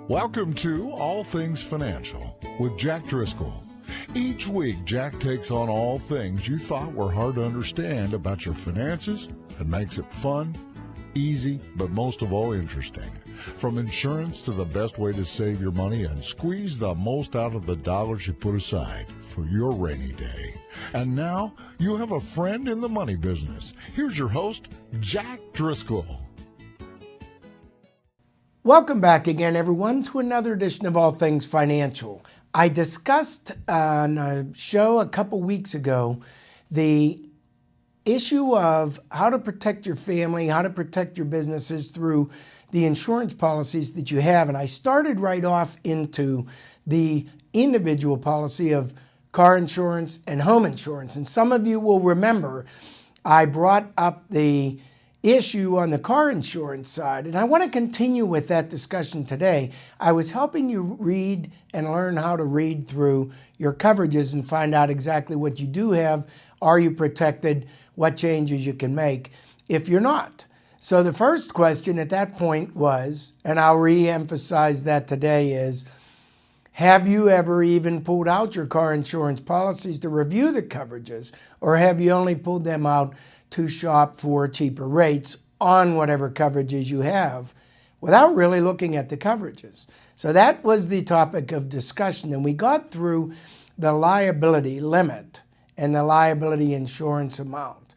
Welcome to All Things Financial with Jack Driscoll. Each week, Jack takes on all things you thought were hard to understand about your finances and makes it fun, easy, but most of all interesting. From insurance to the best way to save your money and squeeze the most out of the dollars you put aside for your rainy day. And now, you have a friend in the money business. Here's your host, Jack Driscoll. Welcome back again, everyone, to another edition of All Things Financial. I discussed on a show a couple weeks ago the issue of how to protect your family, how to protect your businesses through the insurance policies that you have. And I started right off into the individual policy of car insurance and home insurance. And some of you will remember I brought up the issue on the car insurance side, and I want to continue with that discussion today. I was helping you read and learn how to read through your coverages and find out exactly what you do have. Are you protected? What changes you can make if you're not? So the first question at that point was, and I'll re-emphasize that today, is have you ever even pulled out your car insurance policies to review the coverages, or have you only pulled them out to shop for cheaper rates on whatever coverages you have without really looking at the coverages? So that was the topic of discussion, and we got through the liability limit and the liability insurance amount.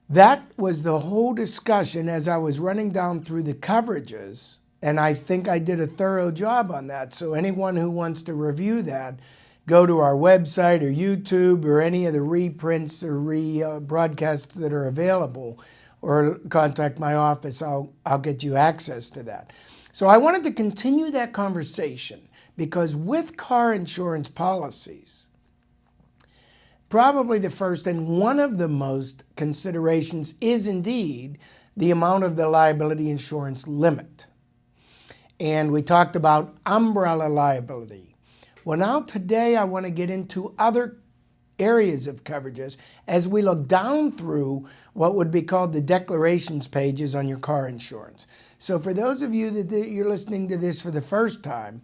That was the whole discussion as I was running down through the coverages, and I think I did a thorough job on that. So anyone who wants to review that, go to our website or YouTube or any of the reprints or rebroadcasts that are available, or contact my office. I'll get you access to that. So I wanted to continue that conversation because with car insurance policies, probably the first and one of the most considerations is indeed the amount of the liability insurance limit. And we talked about umbrella liability. Well, now today I want to get into other areas of coverages as we look down through what would be called the declarations pages on your car insurance. So for those of you that you're listening to this for the first time,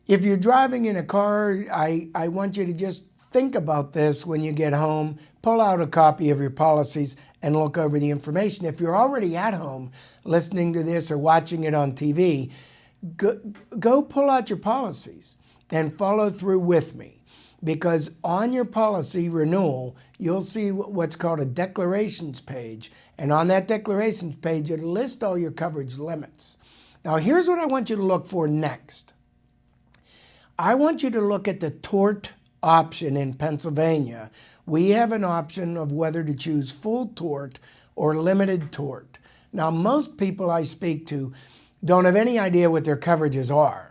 if you're driving in a car, I want you to just think about this when you get home. Pull out a copy of your policies and look over the information. If you're already at home listening to this or watching it on TV, go pull out your policies and follow through with me, because on your policy renewal, you'll see what's called a declarations page. And on that declarations page, it'll list all your coverage limits. Now, here's what I want you to look for next. I want you to look at the tort option in Pennsylvania. We have an option of whether to choose full tort or limited tort. Now, most people I speak to don't have any idea what their coverages are.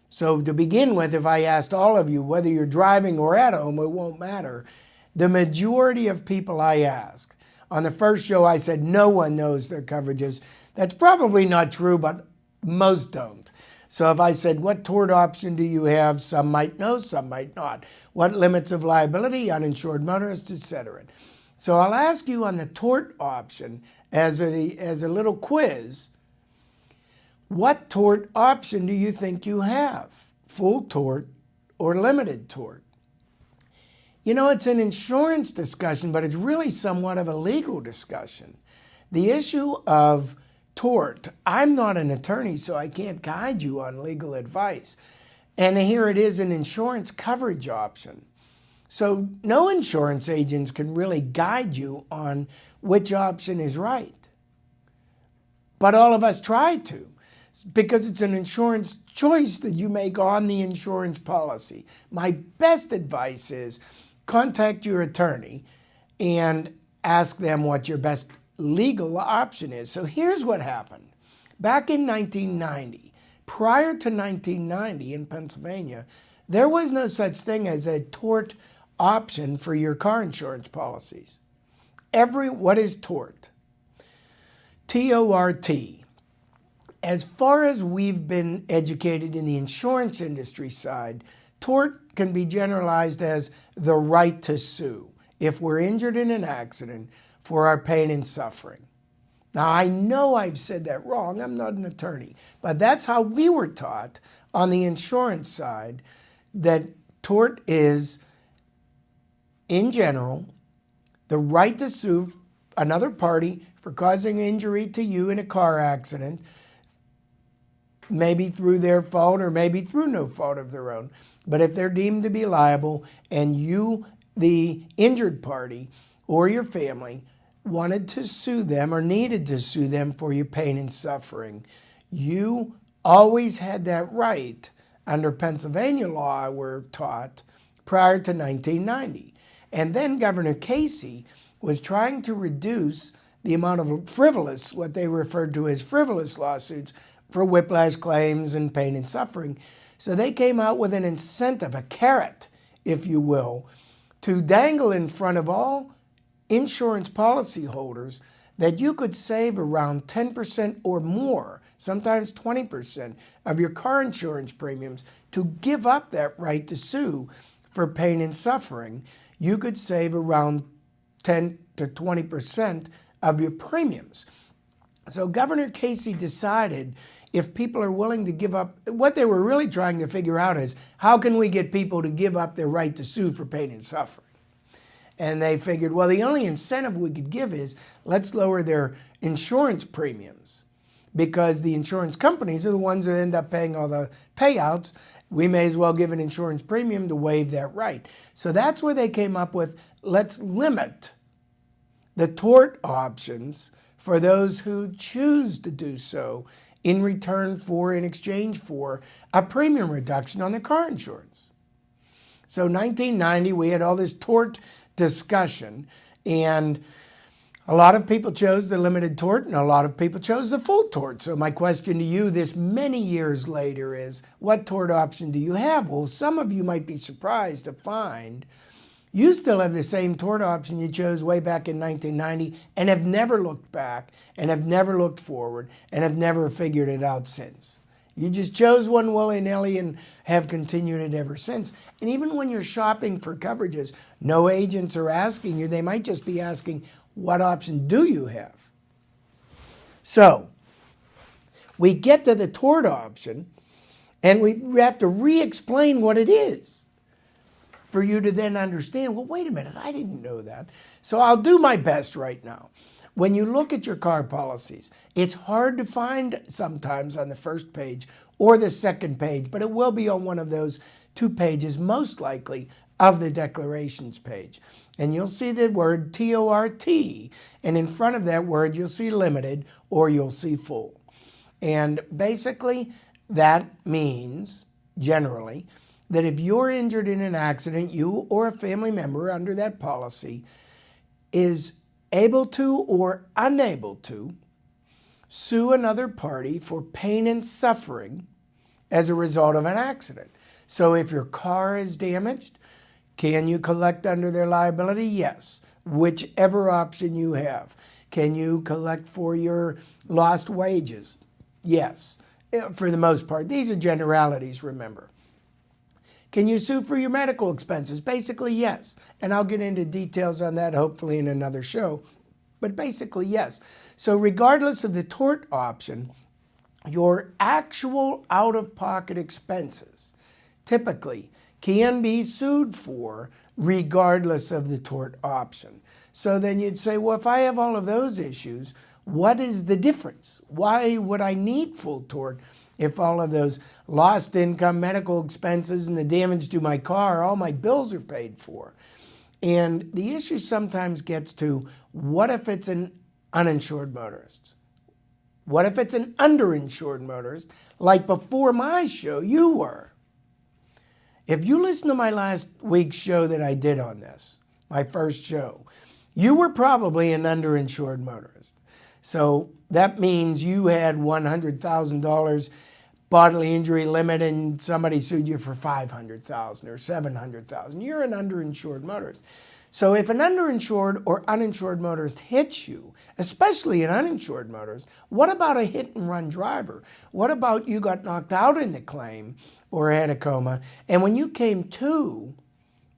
So to begin with, if I asked all of you, whether you're driving or at home, it won't matter. The majority of people I ask, on the first show I said no one knows their coverages. That's probably not true, but most don't. So if I said, what tort option do you have? Some might know, some might not. What limits of liability, uninsured motorists, etc. So I'll ask you on the tort option as a little quiz, what tort option do you think you have? Full tort or limited tort? You know, it's an insurance discussion, but it's really somewhat of a legal discussion. The issue of tort, I'm not an attorney, so I can't guide you on legal advice. And here it is, an insurance coverage option. So no insurance agents can really guide you on which option is right. But all of us try to, because it's an insurance choice that you make on the insurance policy. My best advice is contact your attorney and ask them what your best legal option is. So here's what happened. Back in 1990, prior to 1990 in Pennsylvania, there was no such thing as a tort option for your car insurance policies. What is tort? T-O-R-T. As far as we've been educated in the insurance industry side, tort can be generalized as the right to sue if we're injured in an accident for our pain and suffering. Now, I know I've said that wrong. I'm not an attorney. But that's how we were taught on the insurance side, that tort is, in general, the right to sue another party for causing injury to you in a car accident, maybe through their fault or maybe through no fault of their own. But if they're deemed to be liable and you, the injured party, or your family wanted to sue them or needed to sue them for your pain and suffering, you always had that right under Pennsylvania law, we're taught, prior to 1990. And then Governor Casey was trying to reduce the amount of frivolous, what they referred to as frivolous lawsuits for whiplash claims and pain and suffering. So they came out with an incentive, a carrot, if you will, to dangle in front of all insurance policyholders that you could save around 10% or more, sometimes 20% of your car insurance premiums to give up that right to sue for pain and suffering. You could save around 10 to 20% of your premiums. So Governor Casey decided if people are willing to give up, what they were really trying to figure out is how can we get people to give up their right to sue for pain and suffering? And they figured, well, the only incentive we could give is let's lower their insurance premiums, because the insurance companies are the ones that end up paying all the payouts. We may as well give an insurance premium to waive that right. So that's where they came up with, let's limit the tort options for those who choose to do so in return for, in exchange for, a premium reduction on their car insurance. So 1990, we had all this tort discussion, and a lot of people chose the limited tort and a lot of people chose the full tort. So my question to you this many years later is, what tort option do you have? Well, some of you might be surprised to find you still have the same tort option you chose way back in 1990 and have never looked back and have never looked forward and have never figured it out since. You just chose one willy-nilly and have continued it ever since. And even when you're shopping for coverages, no agents are asking you. They might just be asking, what option do you have? So we get to the tort option, and we have to re-explain what it is for you to then understand, well, wait a minute, I didn't know that. So I'll do my best right now. When you look at your car policies, it's hard to find sometimes on the first page or the second page, but it will be on one of those 2 pages, most likely, of the declarations page. And you'll see the word T-O-R-T, and in front of that word you'll see limited or you'll see full. And basically that means, generally, that if you're injured in an accident, you or a family member under that policy is able to or unable to sue another party for pain and suffering as a result of an accident. So if your car is damaged, can you collect under their liability? Yes, whichever option you have. Can you collect for your lost wages? Yes, for the most part. These are generalities, remember. Can you sue for your medical expenses? Basically, yes. And I'll get into details on that hopefully in another show. But basically, yes. So regardless of the tort option, your actual out-of-pocket expenses typically can be sued for regardless of the tort option. So then you'd say, well, if I have all of those issues, what is the difference? Why would I need full tort if all of those lost income, medical expenses, and the damage to my car, all my bills are paid for? And the issue sometimes gets to, what if it's an uninsured motorist? What if it's an underinsured motorist, like before my show you were? If you listen to my last week's show that I did on this, my first show, you were probably an underinsured motorist. So that means you had $100,000 bodily injury limit and somebody sued you for $500,000 or $700,000. You're an underinsured motorist. So if an underinsured or uninsured motorist hits you, especially an uninsured motorist, what about a hit and run driver? What about you got knocked out in the claim or had a coma, and when you came to,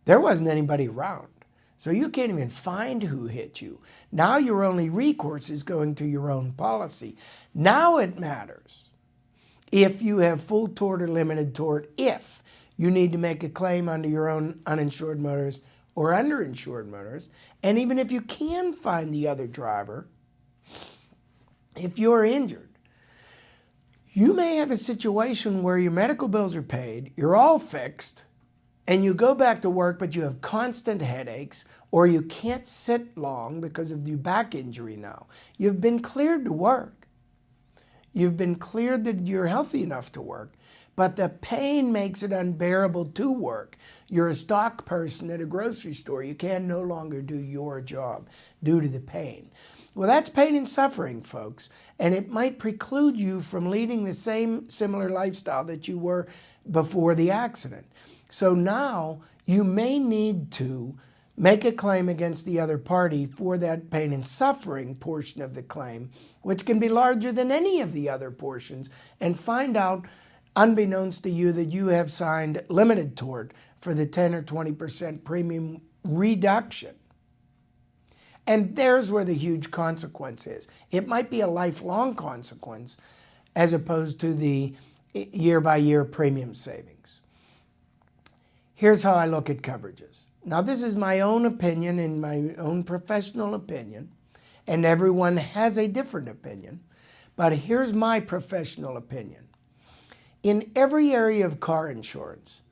there wasn't anybody around. So you can't even find who hit you. Now your only recourse is going to your own policy. Now it matters if you have full tort or limited tort, if you need to make a claim under your own uninsured motorist or underinsured motorist, and even if you can find the other driver, if you're injured, you may have a situation where your medical bills are paid, you're all fixed, and you go back to work, but you have constant headaches, or you can't sit long because of your back injury now. You've been cleared to work. You've been cleared that you're healthy enough to work, but the pain makes it unbearable to work. You're a stock person at a grocery store. You can no longer do your job due to the pain. Well, that's pain and suffering, folks, and it might preclude you from leading the same similar lifestyle that you were before the accident. So now you may need to make a claim against the other party for that pain and suffering portion of the claim, which can be larger than any of the other portions, and find out, unbeknownst to you, that you have signed limited tort for the 10 or 20% premium reduction. And there's where the huge consequence is. It might be a lifelong consequence as opposed to the year-by-year premium savings. Here's how I look at coverages. Now, this is my own opinion and my own professional opinion, and everyone has a different opinion, but here's my professional opinion. In every area of car insurance,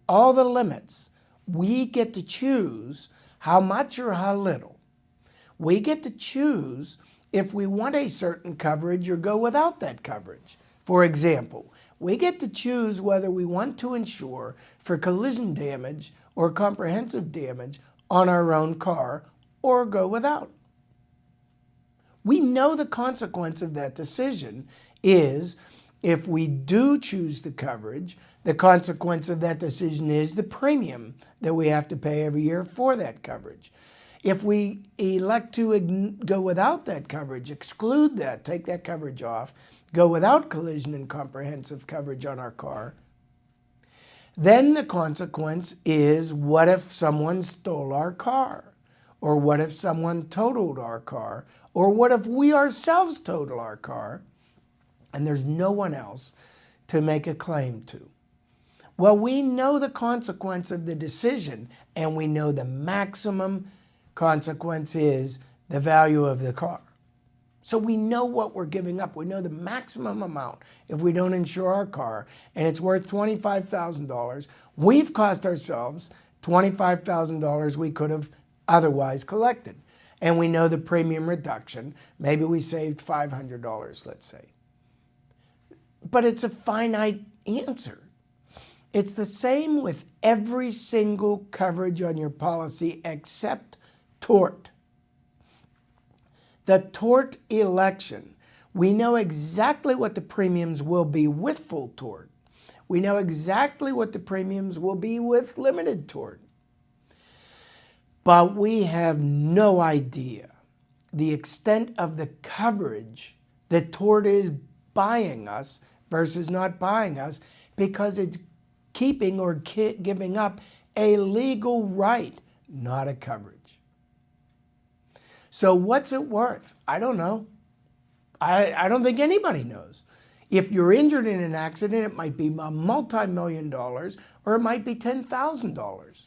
all the limits, we get to choose how much or how little. We get to choose if we want a certain coverage or go without that coverage. For example, we get to choose whether we want to insure for collision damage or comprehensive damage on our own car or go without. We know the consequence of that decision is, if we do choose the coverage, the consequence of that decision is the premium that we have to pay every year for that coverage. If we elect to go without that coverage, exclude that, take that coverage off, go without collision and comprehensive coverage on our car, then the consequence is, what if someone stole our car? Or what if someone totaled our car? Or what if we ourselves total our car and there's no one else to make a claim to? Well, we know the consequence of the decision, and we know the maximum consequence is the value of the car. So we know what we're giving up. We know the maximum amount if we don't insure our car, and it's worth $25,000. We've cost ourselves $25,000 we could have otherwise collected. And we know the premium reduction. Maybe we saved $500, let's say. But it's a finite answer. It's the same with every single coverage on your policy except tort. The tort election, we know exactly what the premiums will be with full tort. We know exactly what the premiums will be with limited tort. But we have no idea the extent of the coverage that tort is buying us versus not buying us, because it's keeping or giving up a legal right, not a coverage. So what's it worth? I don't know. I don't think anybody knows. If you're injured in an accident, it might be a multi-million dollars, or it might be $10,000.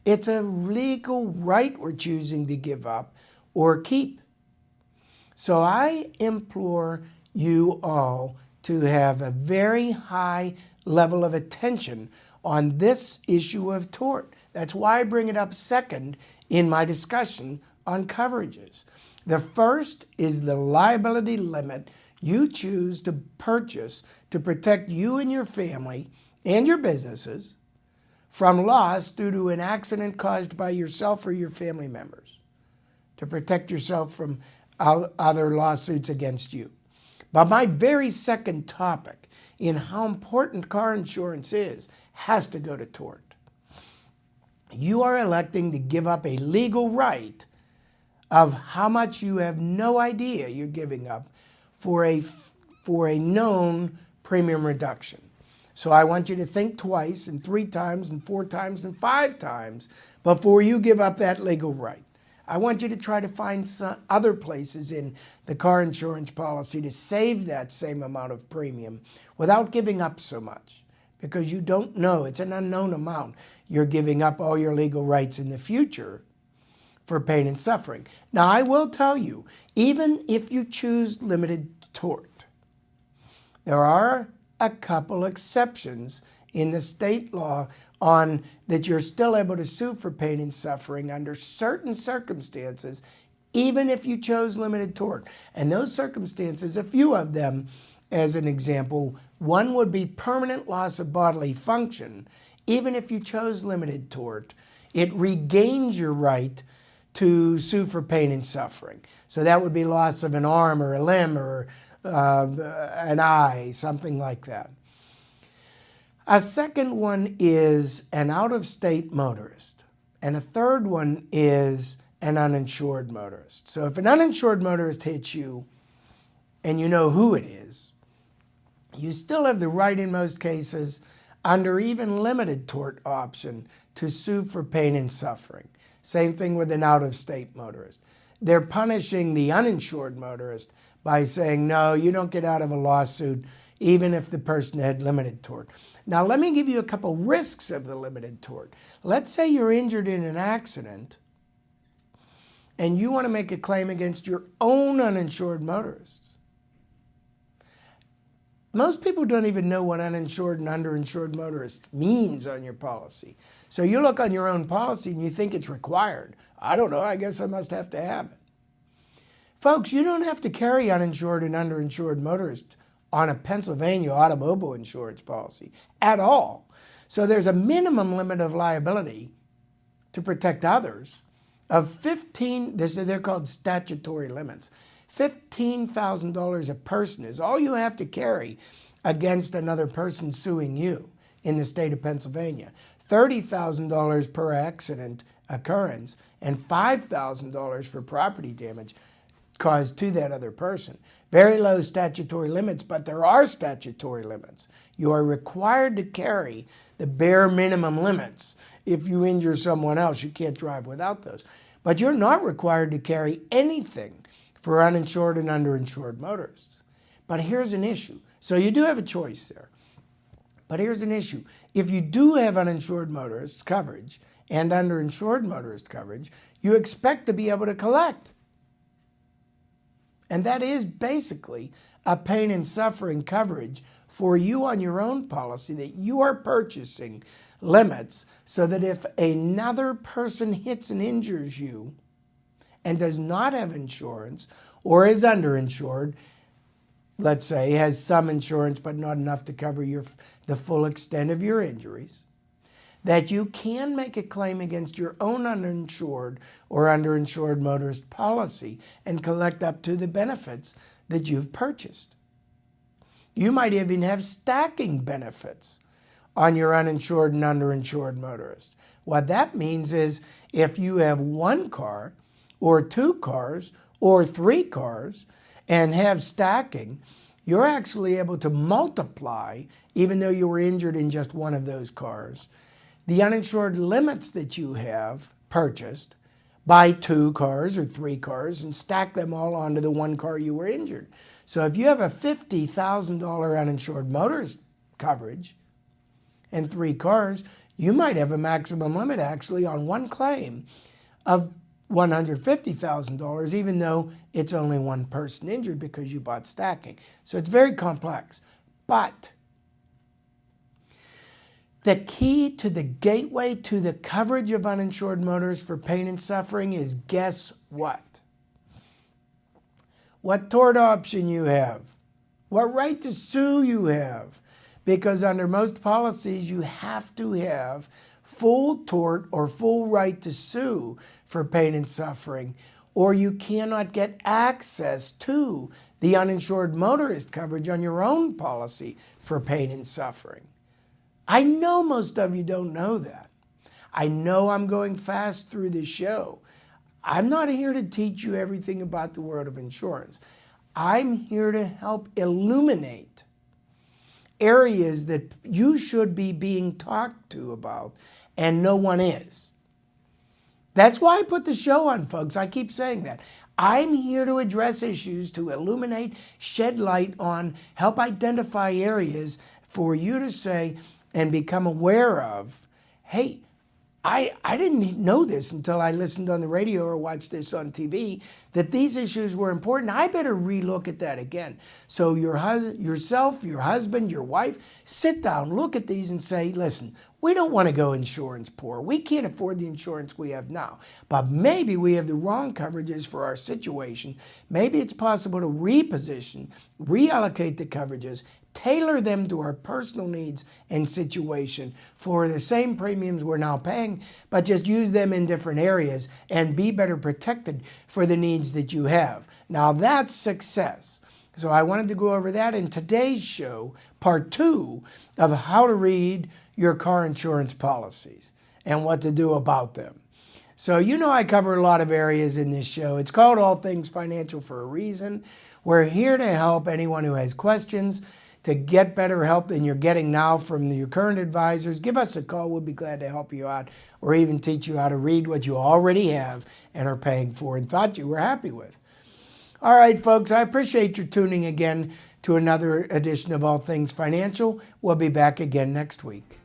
It's a legal right we're choosing to give up or keep. So I implore you all to have a very high level of attention on this issue of tort. That's why I bring it up second in my discussion on coverages. The first is the liability limit you choose to purchase to protect you and your family and your businesses from loss due to an accident caused by yourself or your family members, to protect yourself from other lawsuits against you. But my very second topic in how important car insurance is has to go to tort. You are electing to give up a legal right of how much you have no idea you're giving up for a known premium reduction. So I want you to think twice and 3 times and 4 times and 5 times before you give up that legal right. I want you to try to find some other places in the car insurance policy to save that same amount of premium without giving up so much, because you don't know. It's an unknown amount. You're giving up all your legal rights in the future for pain and suffering. Now, I will tell you, even if you choose limited tort, there are a couple exceptions in the state law on that you're still able to sue for pain and suffering under certain circumstances, even if you chose limited tort. And those circumstances, a few of them, as an example, one would be permanent loss of bodily function. Even if you chose limited tort, it regains your right to sue for pain and suffering. So that would be loss of an arm or a limb or an eye, something like that. A second one is an out-of-state motorist. And a third one is an uninsured motorist. So if an uninsured motorist hits you and you know who it is, you still have the right in most cases under even limited tort option to sue for pain and suffering. Same thing with an out-of-state motorist. They're punishing the uninsured motorist by saying, no, you don't get out of a lawsuit even if the person had limited tort. Now, let me give you a couple risks of the limited tort. Let's say you're injured in an accident and you want to make a claim against your own uninsured motorists. Most people don't even know what uninsured and underinsured motorist means on your policy. So you look on your own policy and you think it's required. I don't know, I guess I must have to have it. Folks, you don't have to carry uninsured and underinsured motorists on a Pennsylvania automobile insurance policy at all. So there's a minimum limit of liability to protect others of they're called statutory limits. $15,000 a person is all you have to carry against another person suing you in the state of Pennsylvania. $30,000 per accident occurrence and $5,000 for property damage caused to that other person. Very low statutory limits, but there are statutory limits. You are required to carry the bare minimum limits. If you injure someone else, you can't drive without those. But you're not required to carry anything for uninsured and underinsured motorists. But here's an issue. So you do have a choice there. But here's an issue. If you do have uninsured motorist coverage and underinsured motorist coverage, you expect to be able to collect. And that is basically a pain and suffering coverage for you on your own policy, that you are purchasing limits so that if another person hits and injures you and does not have insurance or is underinsured, let's say has some insurance but not enough to cover the full extent of your injuries, that you can make a claim against your own uninsured or underinsured motorist policy and collect up to the benefits that you've purchased. You might even have stacking benefits on your uninsured and underinsured motorist. What that means is if you have one car or two cars or three cars and have stacking, you're actually able to multiply, even though you were injured in just one of those cars, the uninsured limits that you have purchased by two cars or three cars and stack them all onto the one car you were injured. So if you have a $50,000 uninsured motorist coverage and three cars, you might have a maximum limit actually on one claim of $150,000, even though it's only one person injured because you bought stacking. So it's very complex. But the key to the gateway to the coverage of uninsured motorists for pain and suffering is, guess what? What tort option you have, what right to sue you have, because under most policies you have to have full tort or full right to sue for pain and suffering, or you cannot get access to the uninsured motorist coverage on your own policy for pain and suffering. I know most of you don't know that. I know I'm going fast through this show. I'm not here to teach you everything about the world of insurance. I'm here to help illuminate areas that you should be being talked to about, and no one is. That's why I put the show on, folks. I keep saying that. I'm here to address issues, to illuminate, shed light on, help identify areas for you to say and become aware of, hey, I didn't know this until I listened on the radio or watched this on TV, that these issues were important. I better relook at that again. So yourself, your husband, your wife, sit down, look at these and say, listen, we don't want to go insurance poor. We can't afford the insurance we have now. But maybe we have the wrong coverages for our situation. Maybe it's possible to reposition, reallocate the coverages, tailor them to our personal needs and situation for the same premiums we're now paying, but just use them in different areas and be better protected for the needs that you have. Now that's success. So I wanted to go over that in today's show, part 2 of how to read your car insurance policies and what to do about them. So you know I cover a lot of areas in this show. It's called All Things Financial for a reason. We're here to help anyone who has questions to get better help than you're getting now from your current advisors. Give us a call. We'll be glad to help you out or even teach you how to read what you already have and are paying for and thought you were happy with. All right, folks, I appreciate your tuning again to another edition of All Things Financial. We'll be back again next week.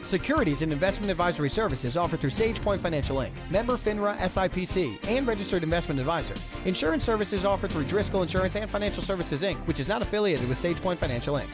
Securities and investment advisory services offered through SagePoint Financial Inc., member FINRA SIPC, and registered investment advisor. Insurance services offered through Driscoll Insurance and Financial Services Inc., which is not affiliated with SagePoint Financial Inc.